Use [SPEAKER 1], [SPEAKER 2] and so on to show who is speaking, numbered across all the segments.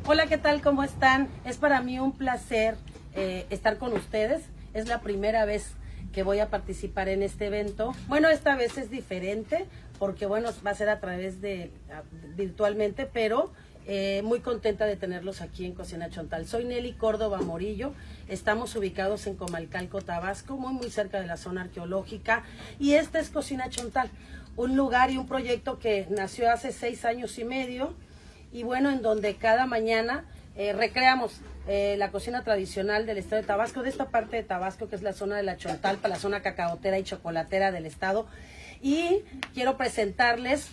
[SPEAKER 1] Hola, ¿qué tal? ¿Cómo están? Es para mí un placer estar con ustedes. Es la primera vez que voy a participar en este evento. Bueno, esta vez es diferente porque, bueno, va a ser a través de virtualmente, pero muy contenta de tenerlos aquí en Cocina Chontal. Soy Nelly Córdoba Morillo. Estamos ubicados en Comalcalco, Tabasco, muy cerca de la zona arqueológica. Y esta es Cocina Chontal, un lugar y un proyecto que nació hace 6 años y medio. Y bueno, en donde cada mañana recreamos la cocina tradicional del estado de Tabasco, de esta parte de Tabasco que es la zona de la Chontalpa, la zona cacaotera y chocolatera del estado. Y quiero presentarles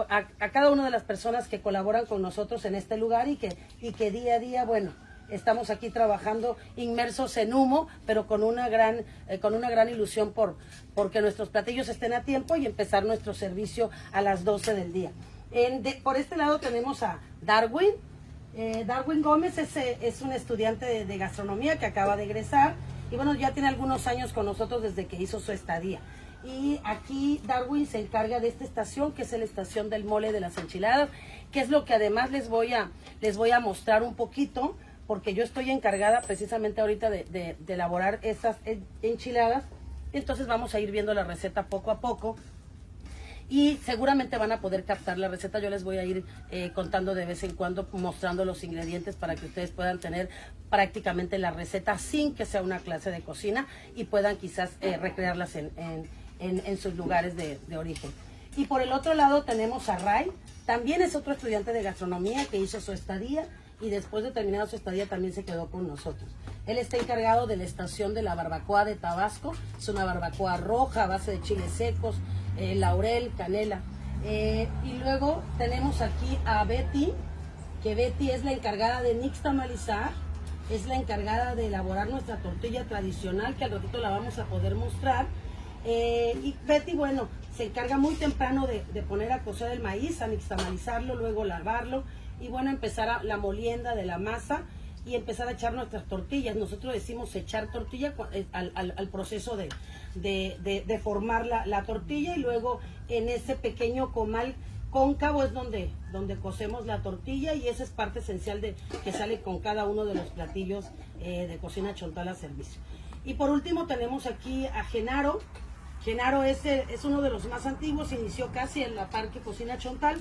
[SPEAKER 1] a cada una de las personas que colaboran con nosotros en este lugar y que día a día, bueno, estamos aquí trabajando inmersos en humo, pero con una gran ilusión porque nuestros platillos estén a tiempo y empezar nuestro servicio a las 12 del día. Por este lado tenemos a Darwin. Darwin Gómez es un estudiante de gastronomía que acaba de egresar y bueno, ya tiene algunos años con nosotros desde que hizo su estadía. Y aquí Darwin se encarga de esta estación, que es la estación del mole de las enchiladas, que es lo que además les voy a mostrar un poquito, porque yo estoy encargada precisamente ahorita de elaborar esas enchiladas. Entonces vamos a ir viendo la receta poco a poco. Y seguramente van a poder captar la receta. Yo les voy a ir contando de vez en cuando, mostrando los ingredientes para que ustedes puedan tener prácticamente la receta sin que sea una clase de cocina y puedan quizás recrearlas en sus lugares de origen. Y por el otro lado tenemos a Ray, también es otro estudiante de gastronomía que hizo su estadía y después de terminar su estadía también se quedó con nosotros. Él está encargado de la estación de la barbacoa de Tabasco. Es una barbacoa roja a base de chiles secos, laurel, canela. Y luego tenemos aquí a Betty, que Betty es la encargada de nixtamalizar, es la encargada de elaborar nuestra tortilla tradicional, que al ratito la vamos a poder mostrar. Y Betty, bueno, se encarga muy temprano de poner a cocer el maíz, a nixtamalizarlo, luego lavarlo y bueno, empezar la molienda de la masa y empezar a echar nuestras tortillas. Nosotros decimos echar tortilla al proceso de formar la tortilla y luego en ese pequeño comal cóncavo es donde cocemos la tortilla y esa es parte esencial que sale con cada uno de los platillos de Cocina Chontal a servicio. Y por último tenemos aquí a Genaro. Genaro es uno de los más antiguos, inició casi en la parque Cocina Chontal.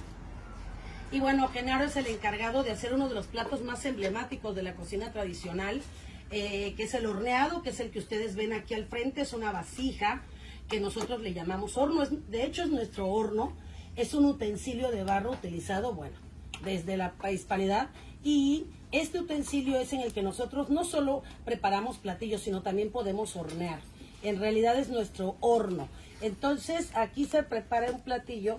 [SPEAKER 1] Y bueno, Genaro es el encargado de hacer uno de los platos más emblemáticos de la cocina tradicional, que es el horneado, que es el que ustedes ven aquí al frente. Es una vasija que nosotros le llamamos horno. De hecho, es nuestro horno. Es un utensilio de barro utilizado, bueno, desde la hispanidad. Y este utensilio es en el que nosotros no solo preparamos platillos, sino también podemos hornear. En realidad es nuestro horno. Entonces, aquí se prepara un platillo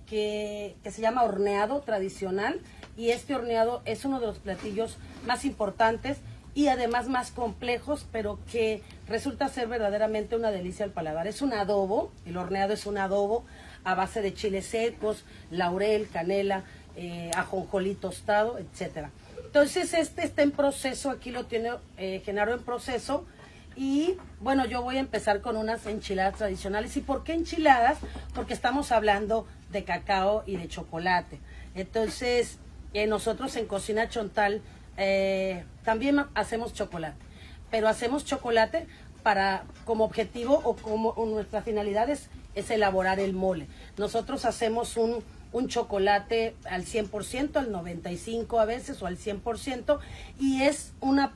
[SPEAKER 1] que se llama horneado tradicional y este horneado es uno de los platillos más importantes y además más complejos, pero que resulta ser verdaderamente una delicia al paladar. Es un adobo, el horneado es un adobo a base de chiles secos, laurel, canela, ajonjolí tostado, etcétera. Entonces este está en proceso, aquí lo tiene Genaro en proceso. Y bueno, yo voy a empezar con unas enchiladas tradicionales. ¿Y por qué enchiladas? Porque estamos hablando de cacao y de chocolate. Entonces, nosotros en Cocina Chontal también hacemos chocolate. Pero hacemos chocolate como objetivo o nuestra finalidad es elaborar el mole. Nosotros hacemos un chocolate al 100%, al 95% a veces o al 100%, y es una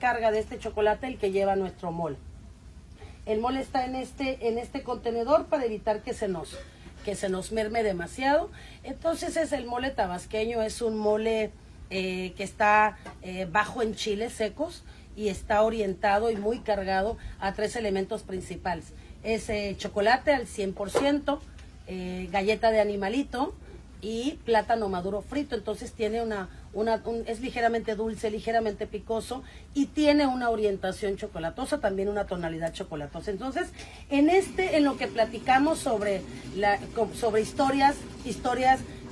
[SPEAKER 1] carga de este chocolate el que lleva nuestro mole. El mole está en este contenedor para evitar que se nos merme demasiado. Entonces es el mole tabasqueño, es un mole que está bajo en chiles secos y está orientado y muy cargado a 3 elementos principales. Es chocolate al 100%, galleta de animalito y plátano maduro frito. Entonces tiene es ligeramente dulce, ligeramente picoso y tiene una orientación chocolatosa, también una tonalidad chocolatosa. Entonces, en lo que platicamos sobre historias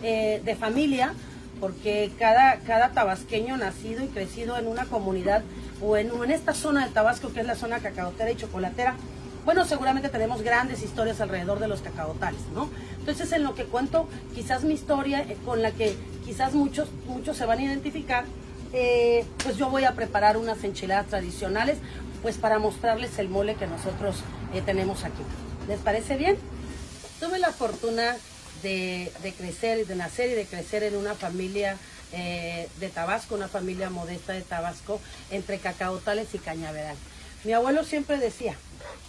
[SPEAKER 1] de familia, porque cada tabasqueño nacido y crecido en una comunidad o en esta zona de Tabasco, que es la zona cacaotera y chocolatera, bueno, seguramente tenemos grandes historias alrededor de los cacaotales, ¿no? Entonces, en lo que cuento, quizás mi historia, con la que quizás muchos se van a identificar, pues yo voy a preparar unas enchiladas tradicionales, pues para mostrarles el mole que nosotros tenemos aquí. ¿Les parece bien? Tuve la fortuna de crecer y de nacer y de crecer en una familia de Tabasco, una familia modesta de Tabasco, entre cacaotales y cañaveral. Mi abuelo siempre decía,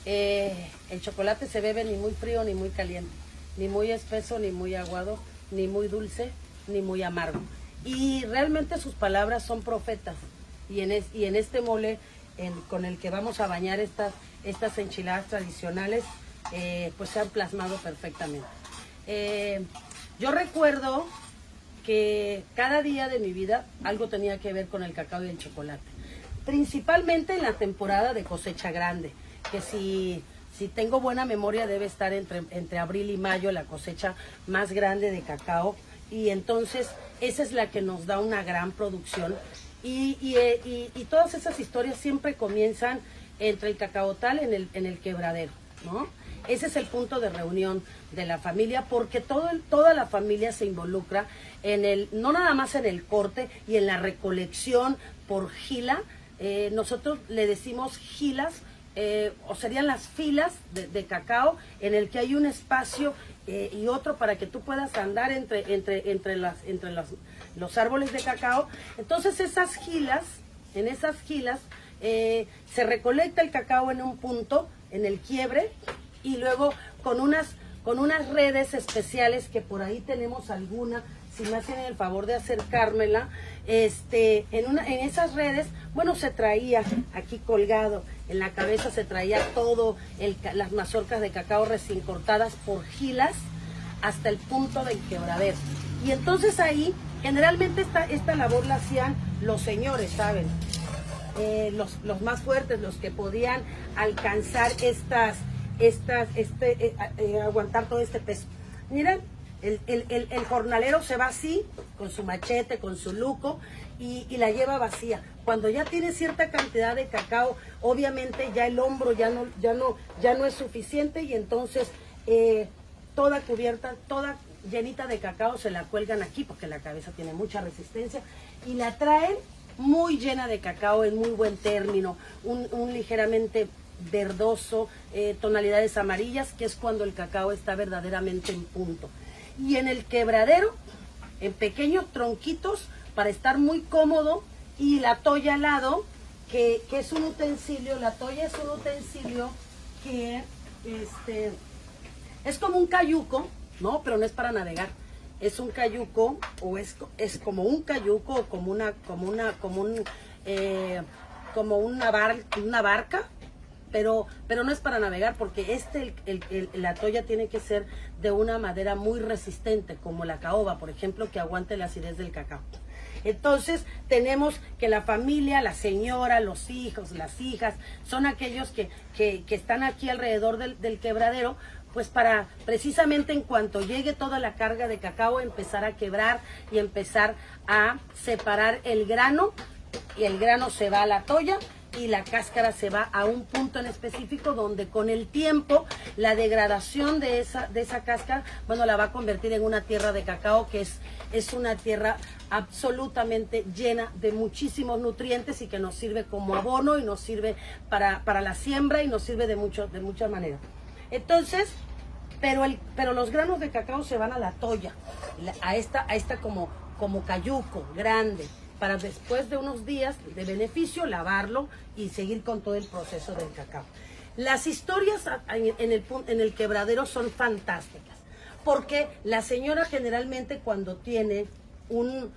[SPEAKER 1] el chocolate se bebe ni muy frío ni muy caliente, ni muy espeso ni muy aguado, ni muy dulce ni muy amargo. Y realmente sus palabras son profetas. Y en este mole con el que vamos a bañar estas enchiladas tradicionales, pues se han plasmado perfectamente. Yo recuerdo que cada día de mi vida algo tenía que ver con el cacao y el chocolate. Principalmente en la temporada de cosecha grande, que si tengo buena memoria debe estar entre abril y mayo, la cosecha más grande de cacao, y entonces esa es la que nos da una gran producción, y todas esas historias siempre comienzan entre el cacaotal en el quebradero, ¿no? Ese es el punto de reunión de la familia, porque toda la familia se involucra no nada más en el corte y en la recolección por gila. Nosotros le decimos gilas, o serían las filas de cacao, en el que hay un espacio y otro para que tú puedas andar entre los árboles de cacao. Entonces en esas gilas se recolecta el cacao en un punto, en el quiebre, y luego con unas redes especiales, que por ahí tenemos alguna, si me hacen el favor de acercármela, en esas redes, bueno, se traía aquí colgado, en la cabeza se traía las mazorcas de cacao recién cortadas por gilas hasta el punto del quebradero. Y entonces ahí, generalmente esta labor la hacían los señores, ¿saben? Los más fuertes, los que podían alcanzar aguantar todo este peso. Miren, el jornalero se va así, con su machete, con su luco, y la lleva vacía. Cuando ya tiene cierta cantidad de cacao, obviamente ya el hombro ya no es suficiente, y entonces toda cubierta, toda llenita de cacao, se la cuelgan aquí, porque la cabeza tiene mucha resistencia, y la traen muy llena de cacao, en muy buen término, un ligeramente verdoso, tonalidades amarillas, que es cuando el cacao está verdaderamente en punto. Y en el quebradero, en pequeños tronquitos, para estar muy cómodo, y la toalla al lado, que es un utensilio. La toalla es un utensilio que es como un cayuco, ¿no? Pero no es para navegar. Es un cayuco, o es como un cayuco, o como una barca, pero no es para navegar, porque la toalla tiene que ser de una madera muy resistente, como la caoba, por ejemplo, que aguante la acidez del cacao. Entonces tenemos que la familia, la señora, los hijos, las hijas, son aquellos que están aquí alrededor del quebradero, pues para precisamente en cuanto llegue toda la carga de cacao, empezar a quebrar y empezar a separar el grano, y el grano se va a la toalla y la cáscara se va a un punto en específico, donde con el tiempo la degradación de esa cáscara, bueno, la va a convertir en una tierra de cacao, que es una tierra absolutamente llena de muchísimos nutrientes, y que nos sirve como abono, y nos sirve para la siembra, y nos sirve de muchas maneras. Entonces, pero los granos de cacao se van a la toalla, a esta como cayuco grande, para después de unos días de beneficio lavarlo y seguir con todo el proceso del cacao. Las historias en el quebradero son fantásticas, porque la señora generalmente, cuando tiene una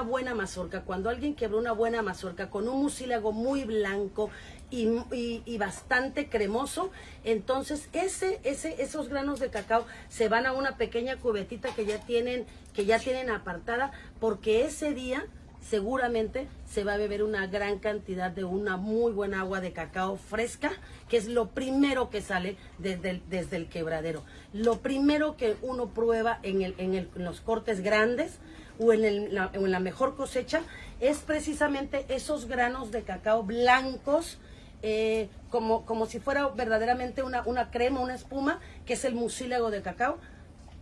[SPEAKER 1] buena mazorca, cuando alguien quebró una buena mazorca con un mucílago muy blanco y bastante cremoso, entonces esos granos de cacao se van a una pequeña cubetita que ya tienen apartada, porque ese día seguramente se va a beber una gran cantidad de una muy buena agua de cacao fresca, que es lo primero que sale desde el quebradero. Lo primero que uno prueba en los cortes grandes, o en la mejor cosecha, es precisamente esos granos de cacao blancos, como si fuera verdaderamente una crema, una espuma, que es el mucílago de cacao,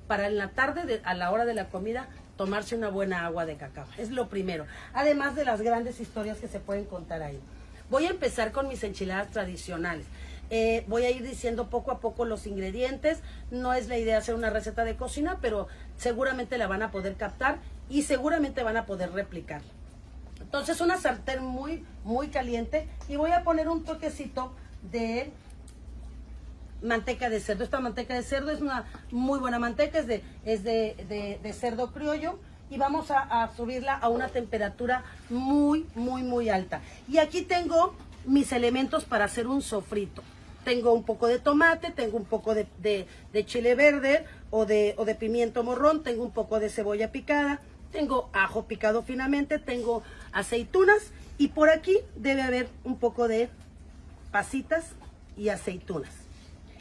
[SPEAKER 1] para en la tarde, a la hora de la comida, tomarse una buena agua de cacao. Es lo primero, además de las grandes historias que se pueden contar ahí. Voy a empezar con mis enchiladas tradicionales. Voy a ir diciendo poco a poco los ingredientes. No es la idea hacer una receta de cocina, pero seguramente la van a poder captar y seguramente van a poder replicar. Entonces, una sartén muy, muy caliente, y voy a poner un toquecito de manteca de cerdo. Esta manteca de cerdo es una muy buena manteca, es de cerdo criollo, y vamos a subirla a una temperatura muy, muy, muy alta. Y aquí tengo mis elementos para hacer un sofrito. Tengo un poco de tomate, tengo un poco de chile verde o de pimiento morrón, tengo un poco de cebolla picada, tengo ajo picado finamente, tengo aceitunas, y por aquí debe haber un poco de pasitas y aceitunas.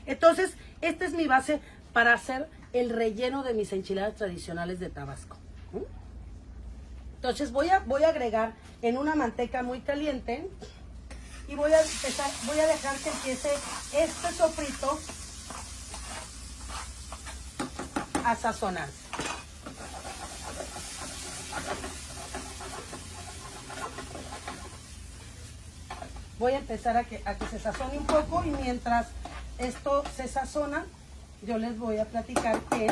[SPEAKER 1] Entonces, esta es mi base para hacer el relleno de mis enchiladas tradicionales de Tabasco. Entonces voy a agregar en una manteca muy caliente, y voy a dejar que empiece este sofrito a sazonarse. Voy a empezar a que se sazone un poco, y mientras esto se sazona, yo les voy a platicar que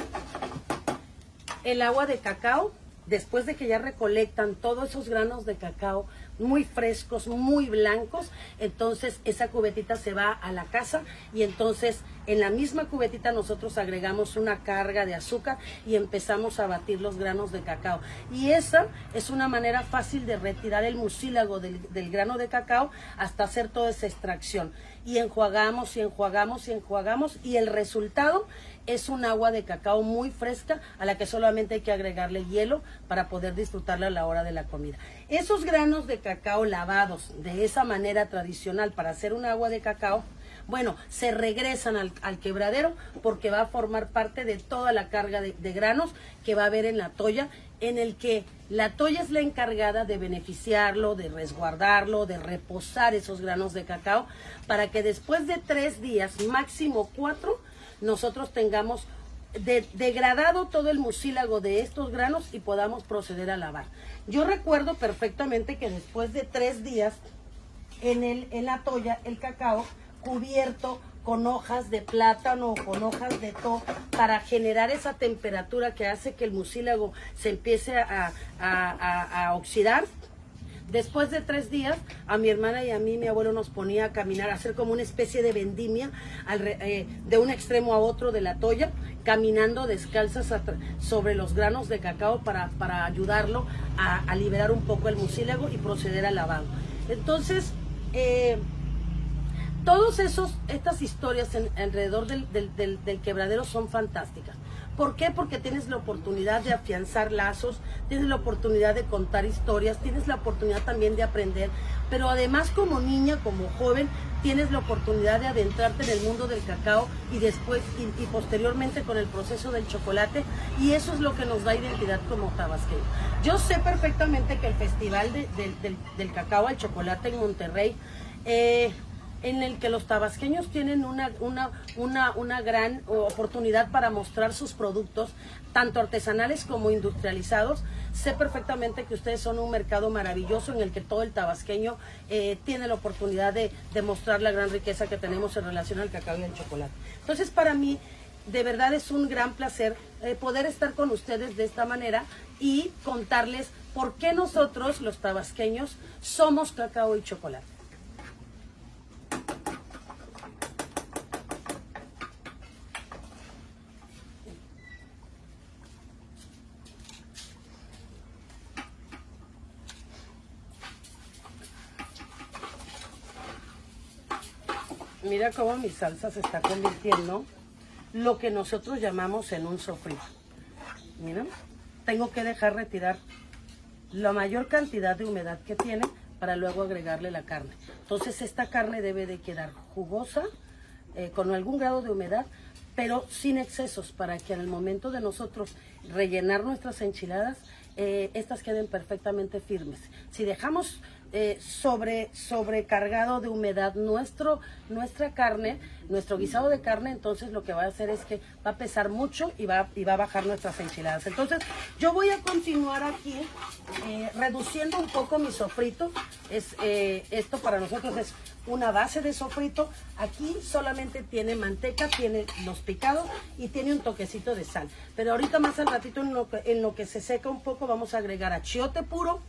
[SPEAKER 1] el agua de cacao, después de que ya recolectan todos esos granos de cacao muy frescos, muy blancos, entonces esa cubetita se va a la casa, y entonces en la misma cubetita nosotros agregamos una carga de azúcar y empezamos a batir los granos de cacao. Y esa es una manera fácil de retirar el mucílago del grano de cacao hasta hacer toda esa extracción. Y enjuagamos y enjuagamos y enjuagamos, y el resultado es un agua de cacao muy fresca, a la que solamente hay que agregarle hielo para poder disfrutarla a la hora de la comida. Esos granos de cacao lavados de esa manera tradicional para hacer un agua de cacao, bueno, se regresan al quebradero, porque va a formar parte de toda la carga de granos que va a haber en la tolla, en el que la tolla es la encargada de beneficiarlo, de resguardarlo, de reposar esos granos de cacao, para que después de 3 días, máximo 4, nosotros tengamos degradado todo el mucílago de estos granos y podamos proceder a lavar. Yo recuerdo perfectamente que después de 3 días en la tolla, el cacao cubierto con hojas de plátano o con hojas de to, para generar esa temperatura que hace que el mucílago se empiece a oxidar. Después de 3 días, a mi hermana y a mí, mi abuelo nos ponía a caminar, a hacer como una especie de vendimia de un extremo a otro de la tolla, caminando descalzas sobre los granos de cacao para ayudarlo a liberar un poco el mucílago y proceder al lavado. Entonces, todas estas historias alrededor del quebradero son fantásticas. ¿Por qué? Porque tienes la oportunidad de afianzar lazos, tienes la oportunidad de contar historias, tienes la oportunidad también de aprender, pero además como niña, como joven, tienes la oportunidad de adentrarte en el mundo del cacao, y después y posteriormente con el proceso del chocolate, y eso es lo que nos da identidad como tabasqueño. Yo sé perfectamente que el Festival del Cacao al Chocolate en Monterrey, en el que los tabasqueños tienen una gran oportunidad para mostrar sus productos, tanto artesanales como industrializados. Sé perfectamente que ustedes son un mercado maravilloso en el que todo el tabasqueño tiene la oportunidad de mostrar la gran riqueza que tenemos en relación al cacao y al chocolate. Entonces, para mí, de verdad es un gran placer poder estar con ustedes de esta manera y contarles por qué nosotros, los tabasqueños, somos cacao y chocolate. Mira cómo mi salsa se está convirtiendo lo que nosotros llamamos en un sofrito. Mira, tengo que dejar retirar la mayor cantidad de humedad que tiene para luego agregarle la carne. Entonces esta carne debe de quedar jugosa, con algún grado de humedad, pero sin excesos, para que en el momento de nosotros rellenar nuestras enchiladas estas queden perfectamente firmes. Si dejamos sobrecargado de humedad nuestra carne, nuestro guisado de carne, entonces lo que va a hacer es que va a pesar mucho y va a bajar nuestras enchiladas. Entonces yo voy a continuar aquí reduciendo un poco mi sofrito. Esto para nosotros es una base de sofrito. Aquí solamente tiene manteca, tiene los picados y tiene un toquecito de sal. Pero ahorita más al ratito en lo que se seca un poco vamos a agregar achiote puro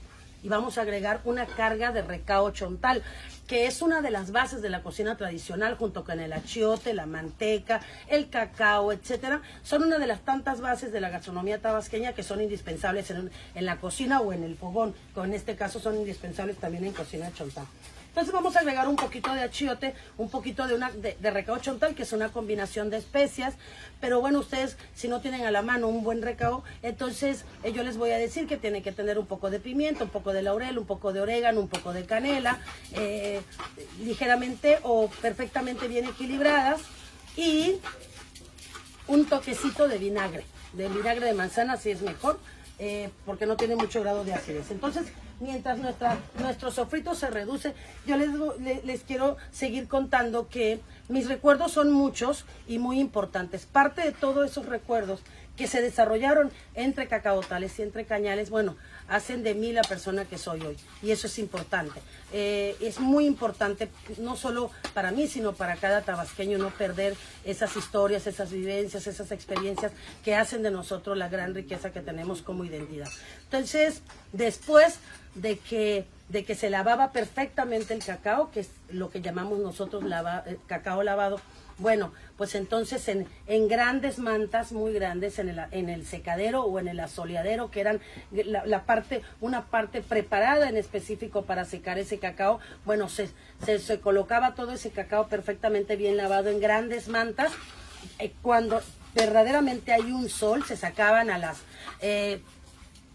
[SPEAKER 1] y vamos a agregar una carga de recao chontal, que es una de las bases de la cocina tradicional, junto con el achiote, la manteca, el cacao, etcétera. Son una de las tantas bases de la gastronomía tabasqueña que son indispensables en la cocina o en el fogón, que en este caso son indispensables también en cocina chontal. Entonces vamos a agregar un poquito de achiote, un poquito de recao chontal, que es una combinación de especias. Pero bueno, ustedes si no tienen a la mano un buen recao, entonces yo les voy a decir que tienen que tener un poco de pimiento, un poco de laurel, un poco de orégano, un poco de canela, ligeramente o perfectamente bien equilibradas, y un toquecito de vinagre de manzana, si es mejor, porque no tiene mucho grado de acidez. Entonces, mientras nuestro sofrito se reduce, yo les quiero seguir contando que mis recuerdos son muchos y muy importantes. Parte de todos esos recuerdos que se desarrollaron entre cacaotales y entre cañales, bueno, hacen de mí la persona que soy hoy. Y eso es importante. Es muy importante, no solo para mí, sino para cada tabasqueño, no perder esas historias, esas vivencias, esas experiencias que hacen de nosotros la gran riqueza que tenemos como identidad. Entonces, después de que se lavaba perfectamente el cacao, que es lo que llamamos nosotros cacao lavado, bueno, pues entonces en grandes mantas muy grandes, en el secadero o en el asoleadero, que eran una parte preparada en específico para secar ese cacao, bueno, se colocaba todo ese cacao perfectamente bien lavado en grandes mantas. Cuando verdaderamente hay un sol, se sacaban a las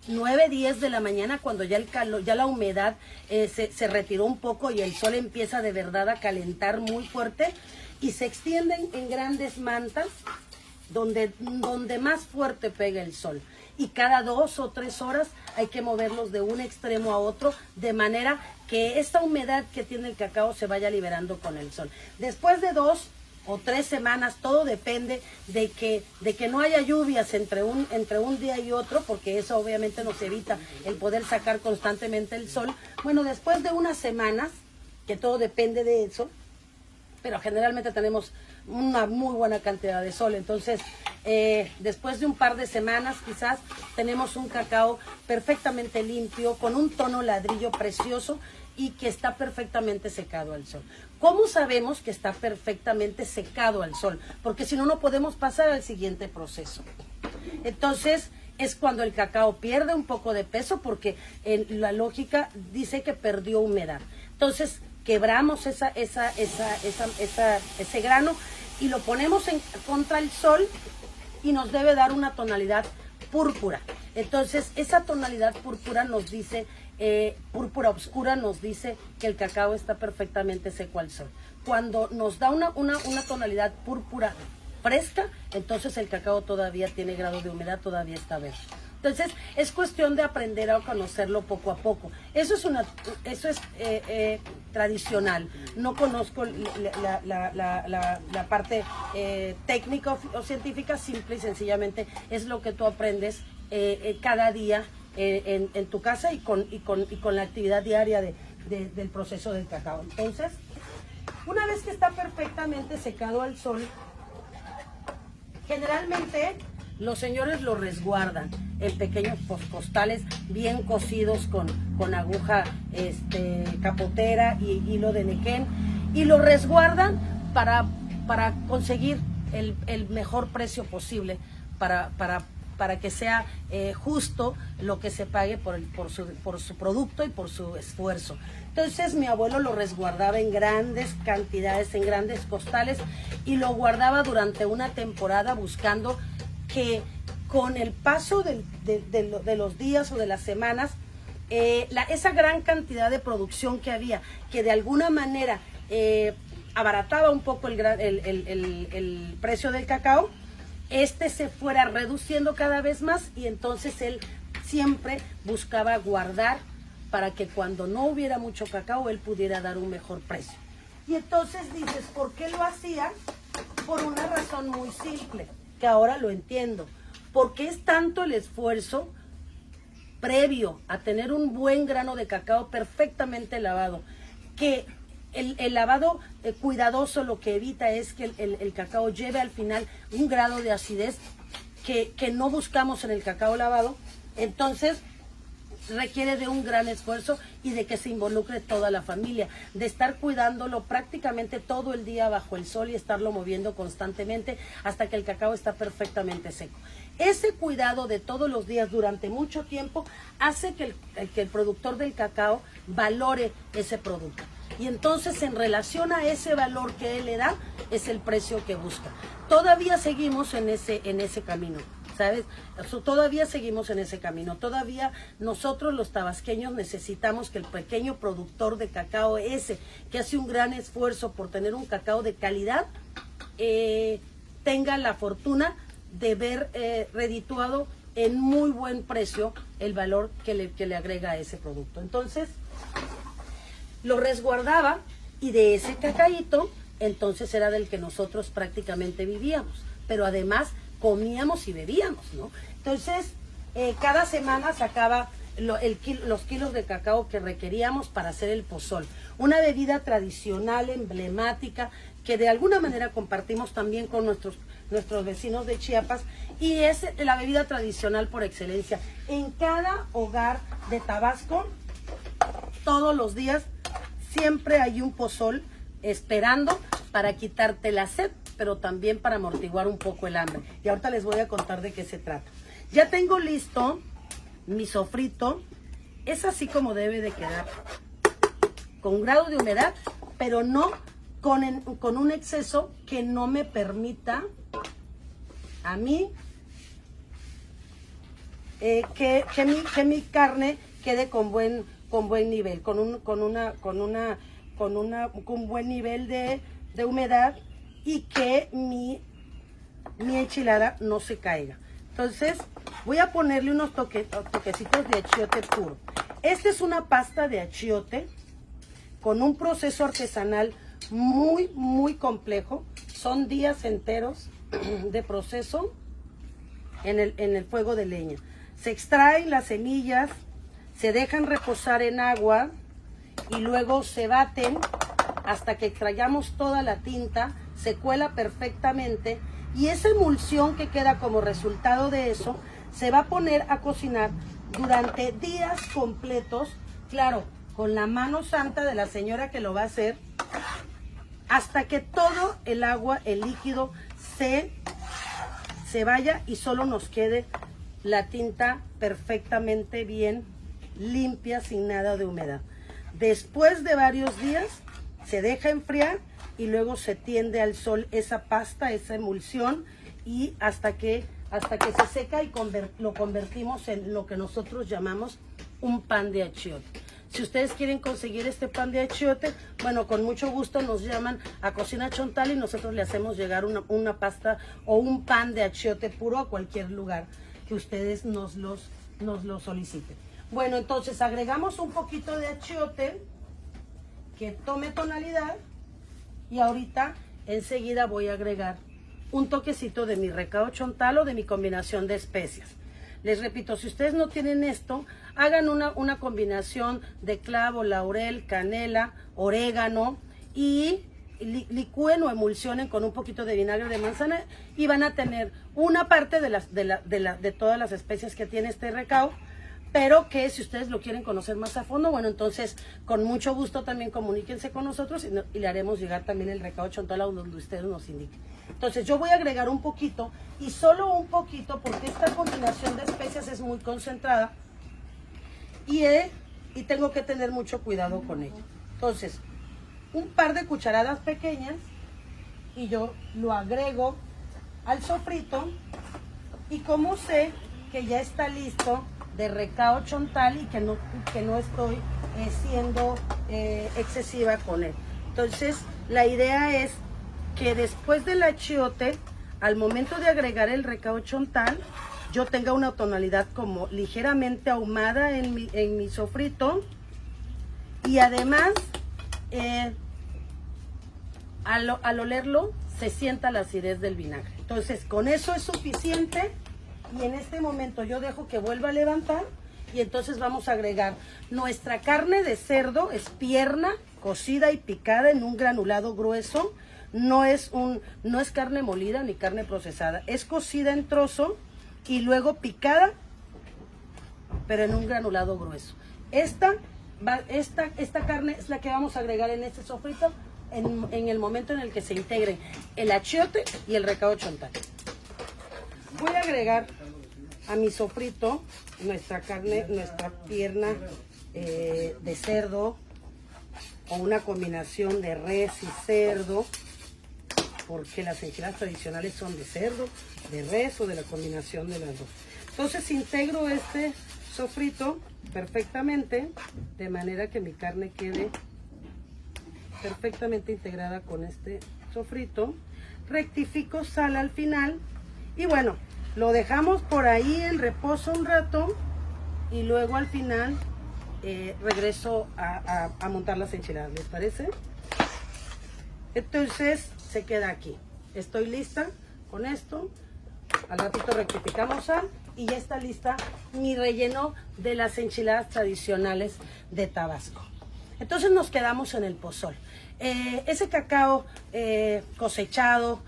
[SPEAKER 1] 9, 10 de la mañana, cuando ya la humedad se retiró un poco y el sol empieza de verdad a calentar muy fuerte, y se extienden en grandes mantas donde más fuerte pega el sol. Y cada 2 o 3 horas hay que moverlos de un extremo a otro, de manera que esta humedad que tiene el cacao se vaya liberando con el sol. Después de 2 o 3 semanas, todo depende de que no haya lluvias entre un día y otro, porque eso obviamente nos evita el poder sacar constantemente el sol. Bueno, después de unas semanas, que todo depende de eso, pero generalmente tenemos una muy buena cantidad de sol. Entonces, después de un par de semanas quizás, tenemos un cacao perfectamente limpio, con un tono ladrillo precioso y que está perfectamente secado al sol. ¿Cómo sabemos que está perfectamente secado al sol? Porque si no, no podemos pasar al siguiente proceso. Entonces, es cuando el cacao pierde un poco de peso, porque la lógica dice que perdió humedad. Entonces, quebramos ese grano y lo ponemos contra el sol, y nos debe dar una tonalidad púrpura. Entonces, esa tonalidad púrpura nos dice, púrpura oscura, nos dice que el cacao está perfectamente seco al sol. Cuando nos da una tonalidad púrpura fresca, entonces el cacao todavía tiene grado de humedad, todavía está verde. Entonces, es cuestión de aprender a conocerlo poco a poco. Eso es tradicional. No conozco la parte técnica o científica, simple y sencillamente es lo que tú aprendes cada día en tu casa y con la actividad diaria del proceso del cacao. Entonces, una vez que está perfectamente secado al sol, generalmente los señores lo resguardan en pequeños costales bien cosidos con aguja capotera y hilo de nequén, y lo resguardan para conseguir el mejor precio posible, para que sea justo lo que se pague por su producto y por su esfuerzo. Entonces mi abuelo lo resguardaba en grandes cantidades, en grandes costales, y lo guardaba durante una temporada, buscando que con el paso de los días o de las semanas, esa gran cantidad de producción que había, que de alguna manera abarataba un poco el precio del cacao, se fuera reduciendo cada vez más, y entonces él siempre buscaba guardar para que cuando no hubiera mucho cacao, él pudiera dar un mejor precio. Y entonces dices, ¿por qué lo hacía? Por una razón muy simple, que ahora lo entiendo. Porque es tanto el esfuerzo previo a tener un buen grano de cacao perfectamente lavado, que el lavado cuidadoso lo que evita es que el cacao lleve al final un grado de acidez que no buscamos en el cacao lavado. Entonces requiere de un gran esfuerzo y de que se involucre toda la familia, de estar cuidándolo prácticamente todo el día bajo el sol y estarlo moviendo constantemente hasta que el cacao está perfectamente seco. Ese cuidado de todos los días durante mucho tiempo hace que el productor del cacao valore ese producto. Y entonces en relación a ese valor que él le da, es el precio que busca. Todavía seguimos en ese camino, ¿sabes? Todavía seguimos en ese camino. Todavía nosotros los tabasqueños necesitamos que el pequeño productor de cacao ese, que hace un gran esfuerzo por tener un cacao de calidad, tenga la fortuna de ver redituado en muy buen precio el valor que le agrega a ese producto. Entonces, lo resguardaba y de ese cacaíto, entonces era del que nosotros prácticamente vivíamos, pero además comíamos y bebíamos, ¿no? Entonces, cada semana sacaba los kilos de cacao que requeríamos para hacer el pozol, una bebida tradicional, emblemática, que de alguna manera compartimos también con nuestros vecinos de Chiapas, y es la bebida tradicional por excelencia. En cada hogar de Tabasco, todos los días, siempre hay un pozol esperando para quitarte la sed, pero también para amortiguar un poco el hambre. Y ahorita les voy a contar de qué se trata. Ya tengo listo mi sofrito. Es así como debe de quedar, con grado de humedad, pero no con un exceso que no me permita a mí que mi carne quede con buen nivel, con un buen nivel de humedad, y que mi enchilada no se caiga. Entonces voy a ponerle unos toquecitos de achiote puro. Esta es una pasta de achiote con un proceso artesanal muy, muy complejo. Son días enteros de proceso en el fuego de leña. Se extraen las semillas, se dejan reposar en agua y luego se baten hasta que extraigamos toda la tinta, se cuela perfectamente, y esa emulsión que queda como resultado de eso se va a poner a cocinar durante días completos, claro, con la mano santa de la señora que lo va a hacer, hasta que todo el agua, el líquido se vaya y solo nos quede la tinta perfectamente bien limpia, sin nada de humedad. Después de varios días se deja enfriar y luego se tiende al sol esa pasta, esa emulsión, y hasta que se seca y lo convertimos en lo que nosotros llamamos un pan de achiote. Si ustedes quieren conseguir este pan de achiote, bueno, con mucho gusto nos llaman a Cocina Chontal y nosotros le hacemos llegar una pasta o un pan de achiote puro a cualquier lugar que ustedes nos lo soliciten. Bueno, entonces agregamos un poquito de achiote que tome tonalidad, y ahorita enseguida voy a agregar un toquecito de mi recao chontal o de mi combinación de especias. Les repito, si ustedes no tienen esto, hagan una combinación de clavo, laurel, canela, orégano, y licúen o emulsionen con un poquito de vinagre de manzana, y van a tener una parte de todas las especias que tiene este recao. Pero que si ustedes lo quieren conocer más a fondo, bueno, entonces con mucho gusto también comuníquense con nosotros y le haremos llegar también el recao chontal a donde ustedes nos indiquen. Entonces yo voy a agregar un poquito, y solo un poquito, porque esta combinación de especias es muy concentrada y tengo que tener mucho cuidado con ella. Entonces, un par de cucharadas pequeñas y yo lo agrego al sofrito, y como sé que ya está listo de recao chontal y que no estoy siendo excesiva con él. Entonces la idea es que después del achiote, al momento de agregar el recao chontal, yo tenga una tonalidad como ligeramente ahumada en mi sofrito. Y además, al olerlo, se sienta la acidez del vinagre. Entonces, con eso es suficiente. Y en este momento yo dejo que vuelva a levantar. Y entonces vamos a agregar nuestra carne de cerdo, es pierna cocida y picada en un granulado grueso. No es carne molida ni carne procesada, es cocida en trozo y luego picada, pero en un granulado grueso. Esta carne es la que vamos a agregar en este sofrito en el momento en el que se integren el achiote y el recado chontal. Voy a agregar a mi sofrito nuestra carne, nuestra pierna de cerdo o una combinación de res y cerdo, porque las enchiladas tradicionales son de cerdo, de res o de la combinación de las dos. Entonces integro este sofrito perfectamente, de manera que mi carne quede perfectamente integrada con este sofrito. Rectifico sal al final y bueno, lo dejamos por ahí en reposo un rato y luego al final regreso a montar las enchiladas, ¿les parece? Entonces se queda aquí. Estoy lista con esto. Al ratito rectificamos sal y ya está lista mi relleno de las enchiladas tradicionales de Tabasco. Entonces nos quedamos en el pozol. Ese cacao cosechado,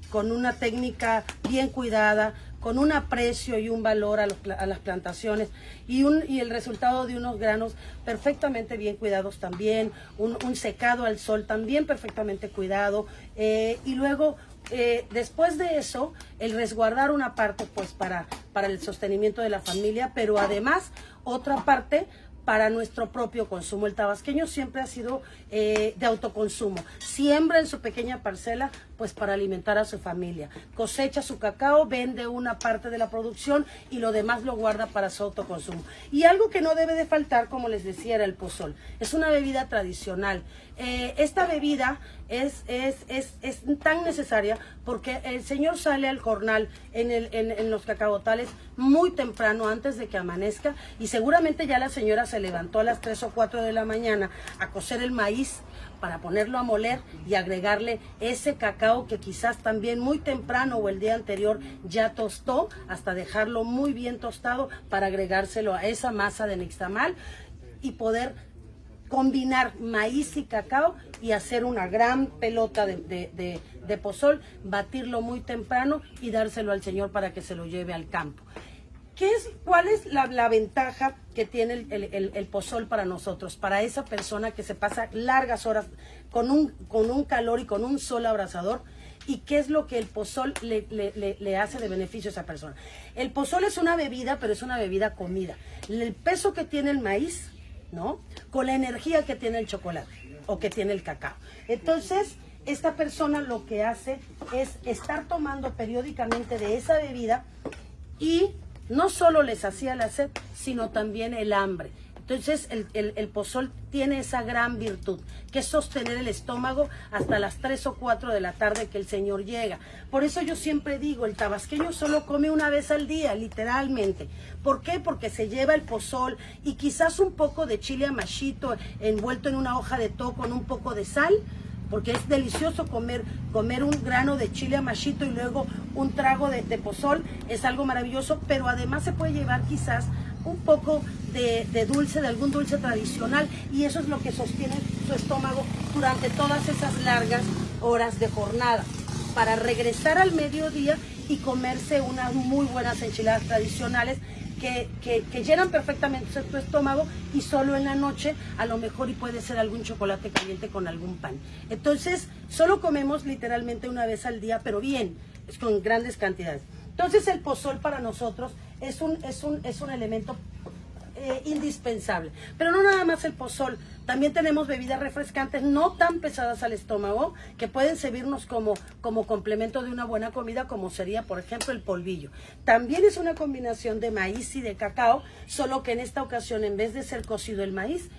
[SPEAKER 1] con una técnica bien cuidada, con un aprecio y un valor a las plantaciones y el resultado de unos granos perfectamente bien cuidados también, un secado al sol también perfectamente cuidado, y luego después de eso el resguardar una parte pues para el sostenimiento de la familia, pero además otra parte para nuestro propio consumo. El tabasqueño siempre ha sido de autoconsumo. Siembra en su pequeña parcela, pues para alimentar a su familia. Cosecha su cacao, vende una parte de la producción y lo demás lo guarda para su autoconsumo. Y algo que no debe de faltar, como les decía, era el pozol. Es una bebida tradicional. Esta bebida es tan necesaria porque el señor sale al jornal en los cacaotales muy temprano, antes de que amanezca, y seguramente ya la señora se levantó a las 3 o 4 de la mañana a cocer el maíz para ponerlo a moler y agregarle ese cacao que quizás también muy temprano o el día anterior ya tostó, hasta dejarlo muy bien tostado para agregárselo a esa masa de nixtamal y poder combinar maíz y cacao y hacer una gran pelota de pozol, batirlo muy temprano y dárselo al señor para que se lo lleve al campo. ¿Cuál es la ventaja que tiene el pozol para nosotros, para esa persona que se pasa largas horas con un calor y con un sol abrasador? ¿Y qué es lo que el pozol le hace de beneficio a esa persona? El pozol es una bebida, pero es una bebida comida. El peso que tiene el maíz, ¿no?, con la energía que tiene el chocolate o que tiene el cacao. Entonces, esta persona lo que hace es estar tomando periódicamente de esa bebida y no solo les hacía la sed, sino también el hambre. Entonces el pozol tiene esa gran virtud, que es sostener el estómago hasta las 3 o 4 de la tarde que el señor llega. Por eso yo siempre digo, el tabasqueño solo come una vez al día, literalmente. ¿Por qué? Porque se lleva el pozol y quizás un poco de chile amachito envuelto en una hoja de to con un poco de sal, porque es delicioso comer un grano de chile amachito y luego un trago de pozol, es algo maravilloso, pero además se puede llevar quizás un poco de dulce, de algún dulce tradicional, y eso es lo que sostiene su estómago durante todas esas largas horas de jornada, para regresar al mediodía y comerse unas muy buenas enchiladas tradicionales que llenan perfectamente tu estómago, y solo en la noche a lo mejor y puede ser algún chocolate caliente con algún pan. Entonces solo comemos literalmente una vez al día, pero bien, es con grandes cantidades. Entonces el pozol para nosotros es un elemento indispensable. Pero no nada más el pozol, También tenemos bebidas refrescantes no tan pesadas al estómago, que pueden servirnos como complemento de una buena comida, como sería, por ejemplo, el polvillo. También es una combinación de maíz y de cacao, solo que en esta ocasión, en vez de ser cocido el maíz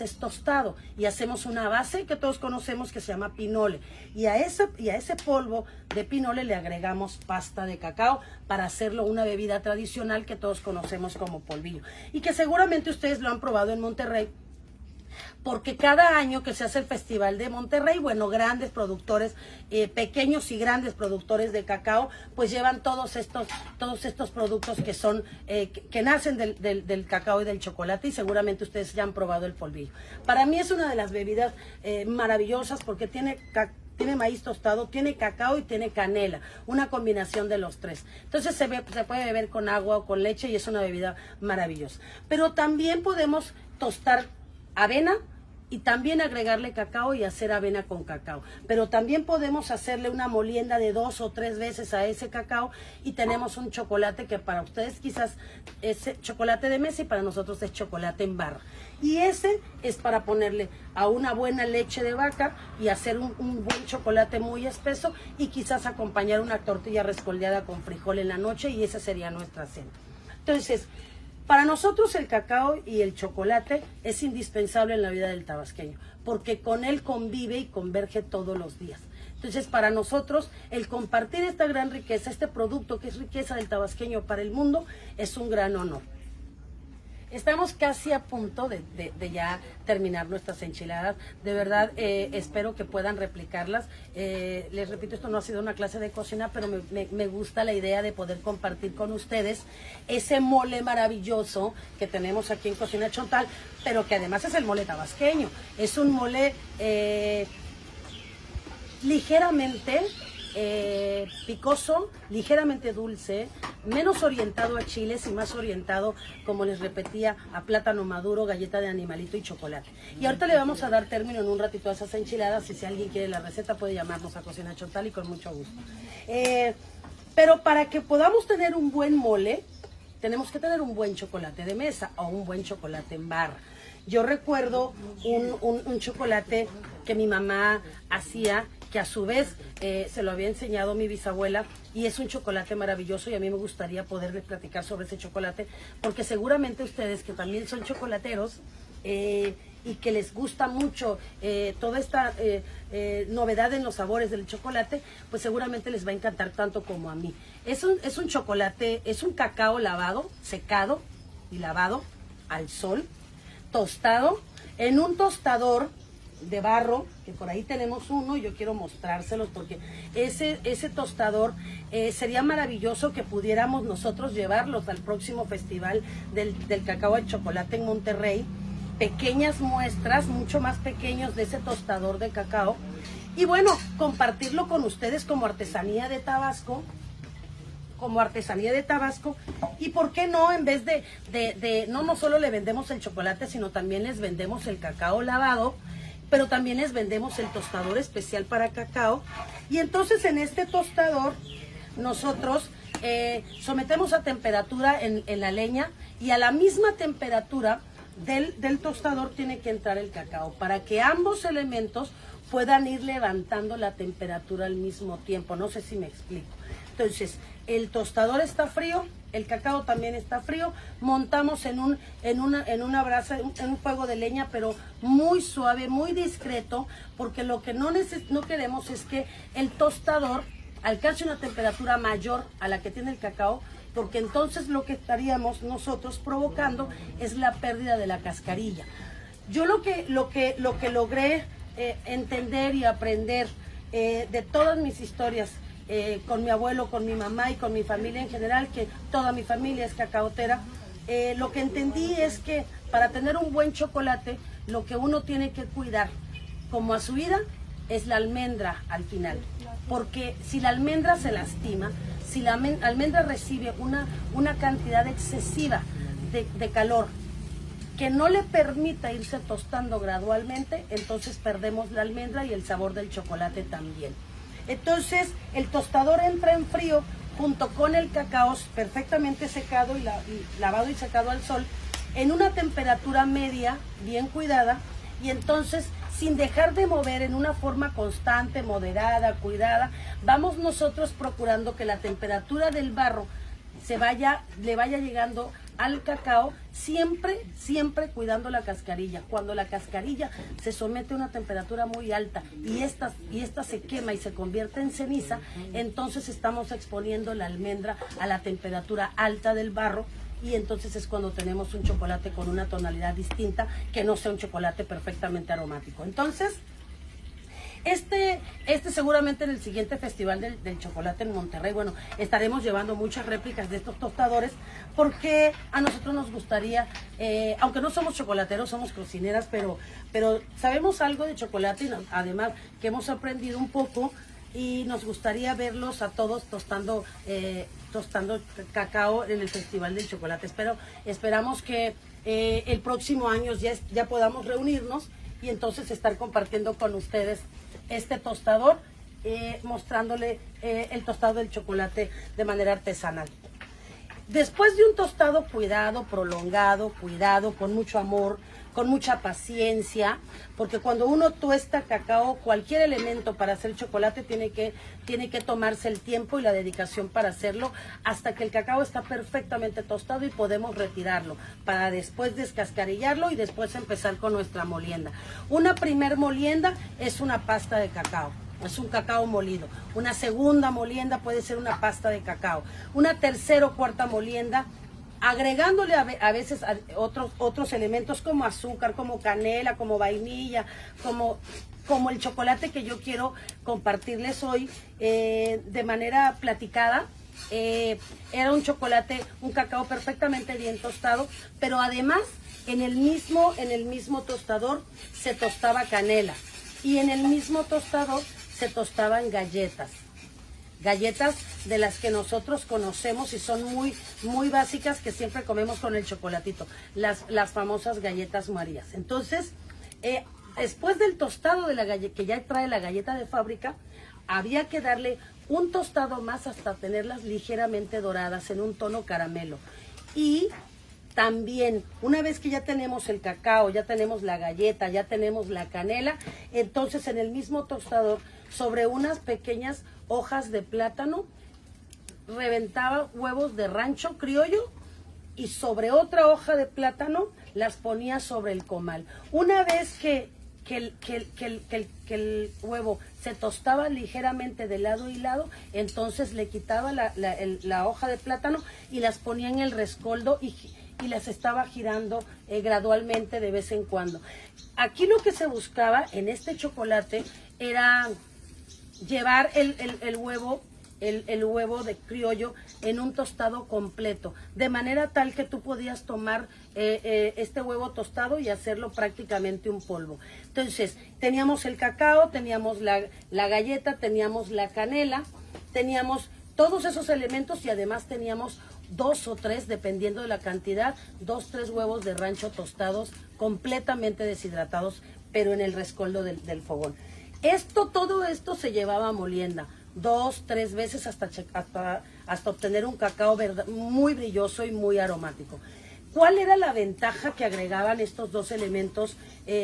[SPEAKER 1] es tostado y hacemos una base que todos conocemos que se llama pinole. Y a ese polvo de pinole le agregamos pasta de cacao para hacerlo una bebida tradicional que todos conocemos como polvillo. Y que seguramente ustedes lo han probado en Monterrey, porque cada año que se hace el Festival de Monterrey, bueno, grandes productores, pequeños y grandes productores de cacao, pues llevan todos estos productos que son, que nacen del cacao y del chocolate, y seguramente ustedes ya han probado el polvillo. Para mí es una de las bebidas maravillosas porque tiene maíz tostado, tiene cacao y tiene canela, una combinación de los tres. Entonces se puede beber con agua o con leche y es una bebida maravillosa. Pero también podemos tostar avena y también agregarle cacao y hacer avena con cacao. Pero también podemos hacerle una molienda de 2 o 3 veces a ese cacao y tenemos un chocolate que para ustedes quizás es chocolate de mesa y para nosotros es chocolate en barra. Y ese es para ponerle a una buena leche de vaca y hacer un buen chocolate muy espeso y quizás acompañar una tortilla rescoldeada con frijol en la noche, y esa sería nuestra cena. Entonces, para nosotros el cacao y el chocolate es indispensable en la vida del tabasqueño, porque con él convive y converge todos los días. Entonces, para nosotros, el compartir esta gran riqueza, este producto que es riqueza del tabasqueño para el mundo, es un gran honor. Estamos casi a punto de ya terminar nuestras enchiladas. De verdad, espero que puedan replicarlas. Les repito, esto no ha sido una clase de cocina, pero me gusta la idea de poder compartir con ustedes ese mole maravilloso que tenemos aquí en Cocina Chontal, pero que además es el mole tabasqueño. Es un mole ligeramente picoso, ligeramente dulce, menos orientado a chiles y más orientado, como les repetía, a plátano maduro, galleta de animalito y chocolate. Y ahorita le vamos a dar término en un ratito a esas enchiladas, y si alguien quiere la receta puede llamarnos a Cocina Chontal y con mucho gusto. Pero para que podamos tener un buen mole, tenemos que tener un buen chocolate de mesa o un buen chocolate en barra. Yo recuerdo un chocolate que mi mamá hacía, que a su vez se lo había enseñado mi bisabuela, y es un chocolate maravilloso, y a mí me gustaría poderles platicar sobre ese chocolate, porque seguramente ustedes que también son chocolateros y que les gusta mucho toda esta novedad en los sabores del chocolate, pues seguramente les va a encantar tanto como a mí. Es un chocolate, es un cacao lavado, secado y lavado al sol, tostado en un tostador de barro, que por ahí tenemos uno, y yo quiero mostrárselos porque ese tostador sería maravilloso que pudiéramos nosotros llevarlos al próximo festival del cacao de chocolate en Monterrey, pequeñas muestras, mucho más pequeños de ese tostador de cacao, y bueno, compartirlo con ustedes como artesanía de Tabasco, y por qué no, en vez no solo le vendemos el chocolate, sino también les vendemos el cacao lavado, pero también les vendemos el tostador especial para cacao. Y entonces en este tostador nosotros sometemos a temperatura en la leña, y a la misma temperatura del tostador tiene que entrar el cacao, para que ambos elementos puedan ir levantando la temperatura al mismo tiempo. No sé si me explico. Entonces, el tostador está frío, el cacao también está frío, montamos en una brasa, en un fuego de leña, pero muy suave, muy discreto, porque lo que no queremos es que el tostador alcance una temperatura mayor a la que tiene el cacao, porque entonces lo que estaríamos nosotros provocando es la pérdida de la cascarilla. Yo lo que logré entender y aprender de todas mis historias, con mi abuelo, con mi mamá y con mi familia en general, que toda mi familia es cacaotera, lo que entendí es que para tener un buen chocolate, lo que uno tiene que cuidar, como a su vida, es la almendra al final. Porque si la almendra se lastima, si la almendra recibe una cantidad excesiva de calor que no le permita irse tostando gradualmente, entonces perdemos la almendra y el sabor del chocolate también. Entonces el tostador entra en frío junto con el cacao perfectamente secado y lavado y secado al sol, en una temperatura media, bien cuidada, y entonces sin dejar de mover en una forma constante, moderada, cuidada, vamos nosotros procurando que la temperatura del barro le vaya llegando al cacao, siempre cuidando la cascarilla. Cuando la cascarilla se somete a una temperatura muy alta y esta se quema y se convierte en ceniza, entonces estamos exponiendo la almendra a la temperatura alta del barro, y entonces es cuando tenemos un chocolate con una tonalidad distinta, que no sea un chocolate perfectamente aromático. Entonces, este seguramente en el siguiente festival del chocolate en Monterrey, bueno, estaremos llevando muchas réplicas de estos tostadores, porque a nosotros nos gustaría, aunque no somos chocolateros, somos cocineras, pero sabemos algo de chocolate, y además que hemos aprendido un poco, y nos gustaría verlos a todos tostando cacao en el Festival del Chocolate. Esperamos que el próximo año ya podamos reunirnos y entonces estar compartiendo con ustedes este tostador, mostrándole el tostado del chocolate de manera artesanal. Después de un tostado cuidado, prolongado, con mucho amor, con mucha paciencia, porque cuando uno tuesta cacao, cualquier elemento para hacer chocolate tiene que tomarse el tiempo y la dedicación para hacerlo, hasta que el cacao está perfectamente tostado y podemos retirarlo, para después descascarillarlo y después empezar con nuestra molienda. Una primer molienda es una pasta de cacao. Es un cacao molido. Una segunda molienda puede ser una pasta de cacao. Una tercera o cuarta molienda, agregándole a veces otros elementos como azúcar, como canela, como vainilla, como el chocolate que yo quiero compartirles hoy de manera platicada. Era un chocolate, un cacao perfectamente bien tostado, pero además en el mismo tostador se tostaba canela, y en el mismo tostador se tostaban galletas de las que nosotros conocemos y son muy básicas, que siempre comemos con el chocolatito, las famosas galletas Marías. Entonces, después del tostado de la galleta, que ya trae la galleta de fábrica, había que darle un tostado más hasta tenerlas ligeramente doradas en un tono caramelo. Y también, una vez que ya tenemos el cacao, ya tenemos la galleta, ya tenemos la canela, entonces en el mismo tostador, sobre unas pequeñas hojas de plátano, reventaba huevos de rancho criollo, y sobre otra hoja de plátano las ponía sobre el comal. Una vez que el huevo se tostaba ligeramente de lado y lado, entonces le quitaba la hoja de plátano y las ponía en el rescoldo y las estaba girando gradualmente de vez en cuando. Aquí lo que se buscaba en este chocolate era llevar el huevo de criollo en un tostado completo, de manera tal que tú podías tomar este huevo tostado y hacerlo prácticamente un polvo. Entonces, teníamos el cacao, teníamos la galleta, teníamos la canela, teníamos todos esos elementos, y además teníamos 2 o 3, dependiendo de la cantidad, 2 o 3 huevos de rancho tostados, completamente deshidratados, pero en el rescoldo del fogón. Todo esto se llevaba a molienda 2, 3 veces hasta obtener un cacao muy brilloso y muy aromático. ¿Cuál era la ventaja que agregaban estos dos elementos,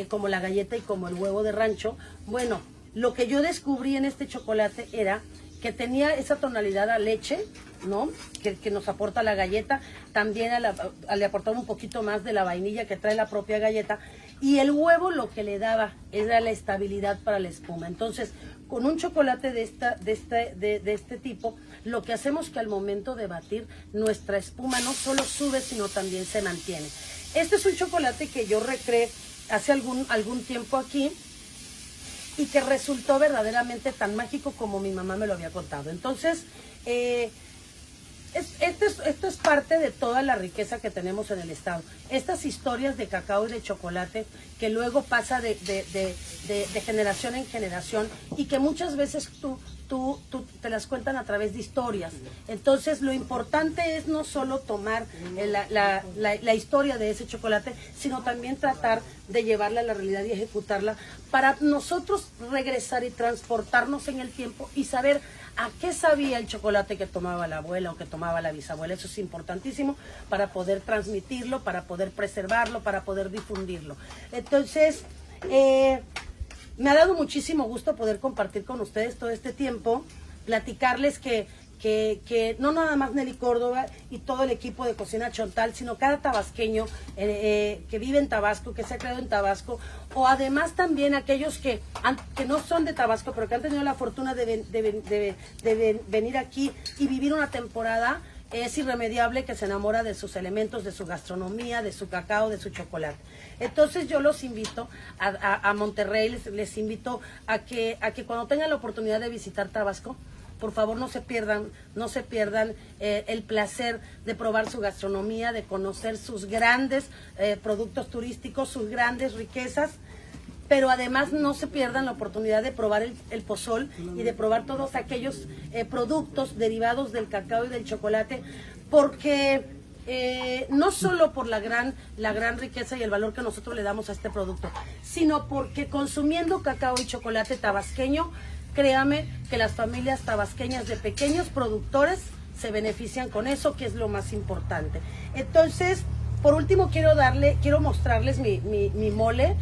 [SPEAKER 1] como la galleta y como el huevo de rancho? Bueno, lo que yo descubrí en este chocolate era que tenía esa tonalidad a leche, ¿no? Que nos aporta la galleta, también le aportaba un poquito más de la vainilla que trae la propia galleta, y el huevo lo que le daba era la estabilidad para la espuma. Entonces, con un chocolate de este tipo, lo que hacemos que al momento de batir, nuestra espuma no solo sube, sino también se mantiene. Este es un chocolate que yo recreé hace algún tiempo aquí, y que resultó verdaderamente tan mágico como mi mamá me lo había contado. Entonces, esto es parte de toda la riqueza que tenemos en el estado. Estas historias de cacao y de chocolate que luego pasa de generación en generación, y que muchas veces tú te las cuentan a través de historias. Entonces, lo importante es no solo tomar la historia de ese chocolate, sino también tratar de llevarla a la realidad y ejecutarla, para nosotros regresar y transportarnos en el tiempo y saber a qué sabía el chocolate que tomaba la abuela o que tomaba la bisabuela. Eso es importantísimo para poder transmitirlo, para poder preservarlo, para poder difundirlo. Entonces, Me ha dado muchísimo gusto poder compartir con ustedes todo este tiempo, platicarles que no nada más Nelly Córdoba y todo el equipo de Cocina Chontal, sino cada tabasqueño que vive en Tabasco, que se ha creado en Tabasco, o además también aquellos que no son de Tabasco, pero que han tenido la fortuna de venir aquí y vivir una temporada. Es irremediable que se enamora de sus elementos, de su gastronomía, de su cacao, de su chocolate. Entonces yo los invito a Monterrey, les invito a que cuando tengan la oportunidad de visitar Tabasco, por favor no se pierdan el placer de probar su gastronomía, de conocer sus grandes productos turísticos, sus grandes riquezas. Pero además no se pierdan la oportunidad de probar el pozol y de probar todos aquellos productos derivados del cacao y del chocolate, porque no solo por la gran riqueza y el valor que nosotros le damos a este producto, sino porque consumiendo cacao y chocolate tabasqueño, créame que las familias tabasqueñas de pequeños productores se benefician con eso, que es lo más importante. Entonces, por último quiero mostrarles mi mole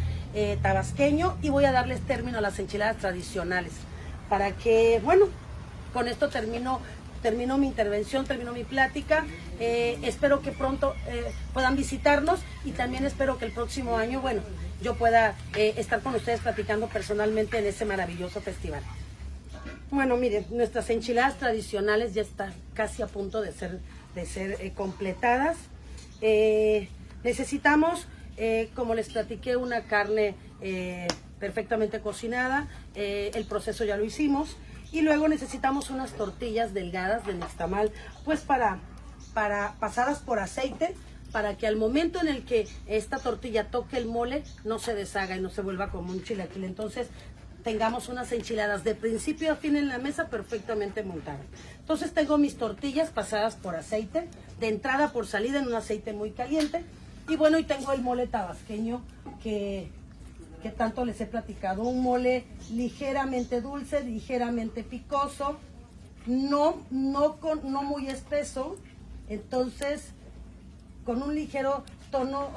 [SPEAKER 1] tabasqueño, y voy a darles término a las enchiladas tradicionales para que, bueno, con esto termino mi intervención, termino mi plática. Espero que pronto puedan visitarnos, y también espero que el próximo año, bueno, yo pueda estar con ustedes platicando personalmente en ese maravilloso festival. Bueno, miren, nuestras enchiladas tradicionales ya están casi a punto de ser completadas. Necesitamos, como les platiqué, una carne perfectamente cocinada. El proceso ya lo hicimos. Y luego necesitamos unas tortillas delgadas de nixtamal, pues para pasadas por aceite, para que al momento en el que esta tortilla toque el mole, no se deshaga y no se vuelva como un chilaquil. Entonces, tengamos unas enchiladas de principio a fin en la mesa perfectamente montadas. Entonces tengo mis tortillas pasadas por aceite, de entrada por salida en un aceite muy caliente. Y bueno, y tengo el mole tabasqueño que tanto les he platicado. Un mole ligeramente dulce, ligeramente picoso, no muy espeso. Entonces, con un ligero tono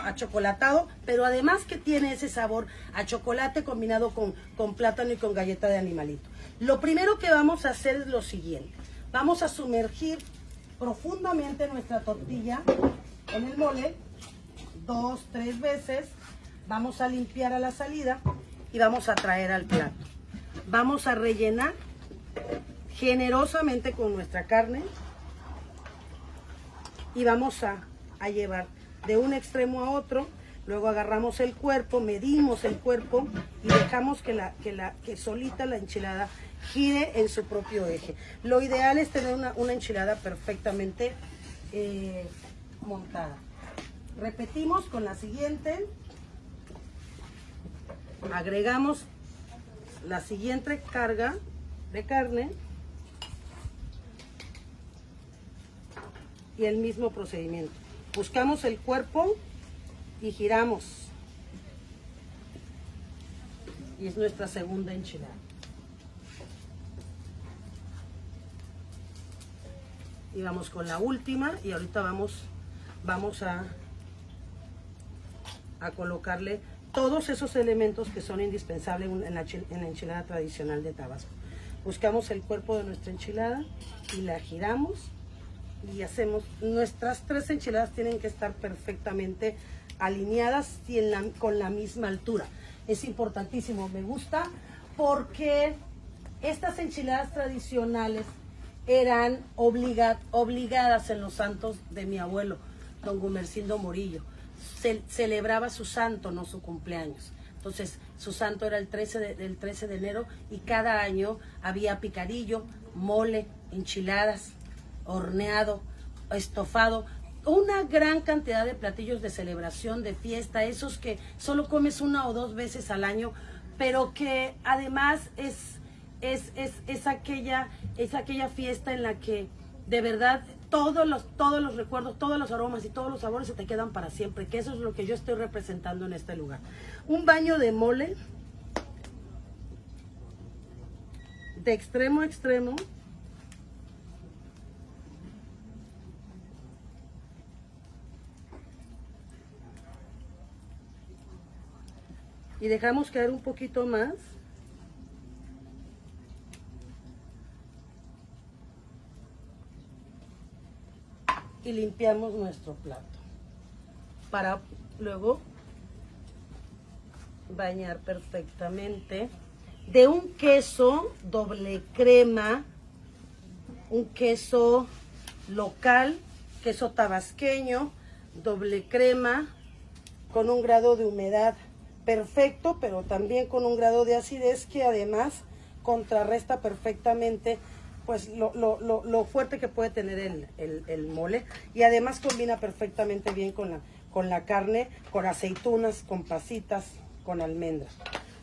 [SPEAKER 1] achocolatado, pero además que tiene ese sabor a chocolate combinado con plátano y con galleta de animalito. Lo primero que vamos a hacer es lo siguiente. Vamos a sumergir profundamente nuestra tortilla en el mole 2-3 veces. Vamos a limpiar a la salida y vamos a traer al plato. Vamos a rellenar generosamente con nuestra carne y vamos a llevar de un extremo a otro. Luego agarramos el cuerpo, medimos el cuerpo y dejamos que solita la enchilada gire en su propio eje. Lo ideal es tener una enchilada perfectamente montada. Repetimos con la siguiente. Agregamos la siguiente carga de carne y el mismo procedimiento. Buscamos el cuerpo y giramos. Y es nuestra segunda enchilada. Y vamos con la última, y ahorita vamos a colocarle todos esos elementos que son indispensables en la enchilada tradicional de Tabasco. Buscamos el cuerpo de nuestra enchilada y la giramos y hacemos. Nuestras 3 enchiladas tienen que estar perfectamente alineadas y con la misma altura. Es importantísimo, me gusta, porque estas enchiladas tradicionales eran obligadas en los santos de mi abuelo, don Gumercindo Morillo. Celebraba su santo, no su cumpleaños. Entonces, su santo era el 13 de enero y cada año había picadillo, mole, enchiladas, horneado, estofado, una gran cantidad de platillos de celebración, de fiesta, esos que solo comes 1 o 2 veces al año, pero que además es aquella fiesta en la que de verdad todos los recuerdos, todos los aromas y todos los sabores se te quedan para siempre, que eso es lo que yo estoy representando en este lugar. Un baño de mole de extremo a extremo. y dejamos caer un poquito más. Y limpiamos nuestro plato para luego bañar perfectamente de un queso doble crema, un queso local, queso tabasqueño, doble crema, con un grado de humedad perfecto, pero también con un grado de acidez que además contrarresta perfectamente pues lo fuerte que puede tener el mole, y además combina perfectamente bien con la carne, con aceitunas, con pasitas, con almendras.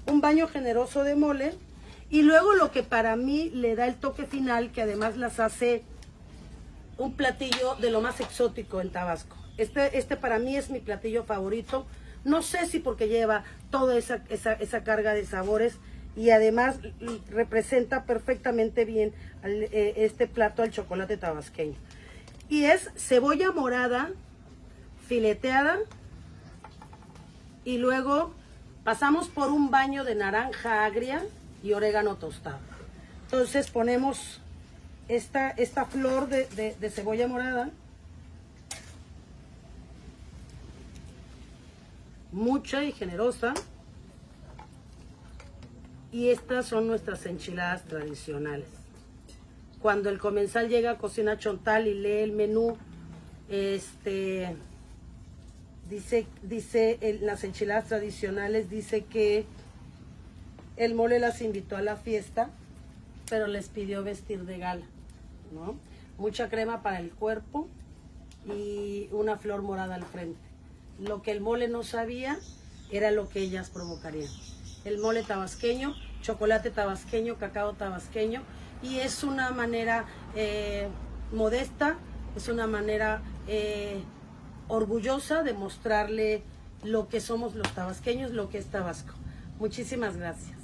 [SPEAKER 1] Un baño generoso de mole, y luego lo que para mí le da el toque final, que además las hace un platillo de lo más exótico en Tabasco. Este para mí es mi platillo favorito, no sé si porque lleva toda esa carga de sabores, y además representa perfectamente bien este plato al chocolate tabasqueño. Y es cebolla morada fileteada, y luego pasamos por un baño de naranja agria y orégano tostado. Entonces ponemos esta flor de cebolla morada, mucha y generosa. Y estas son nuestras enchiladas tradicionales. Cuando el comensal llega a Cocina Chontal y lee el menú, dice en las enchiladas tradicionales, dice que el mole las invitó a la fiesta, pero les pidió vestir de gala, ¿no? Mucha crema para el cuerpo y una flor morada al frente. Lo que el mole no sabía era lo que ellas provocarían. El mole tabasqueño, chocolate tabasqueño, cacao tabasqueño, y es una manera modesta, es una manera orgullosa de mostrarle lo que somos los tabasqueños, lo que es Tabasco. Muchísimas gracias.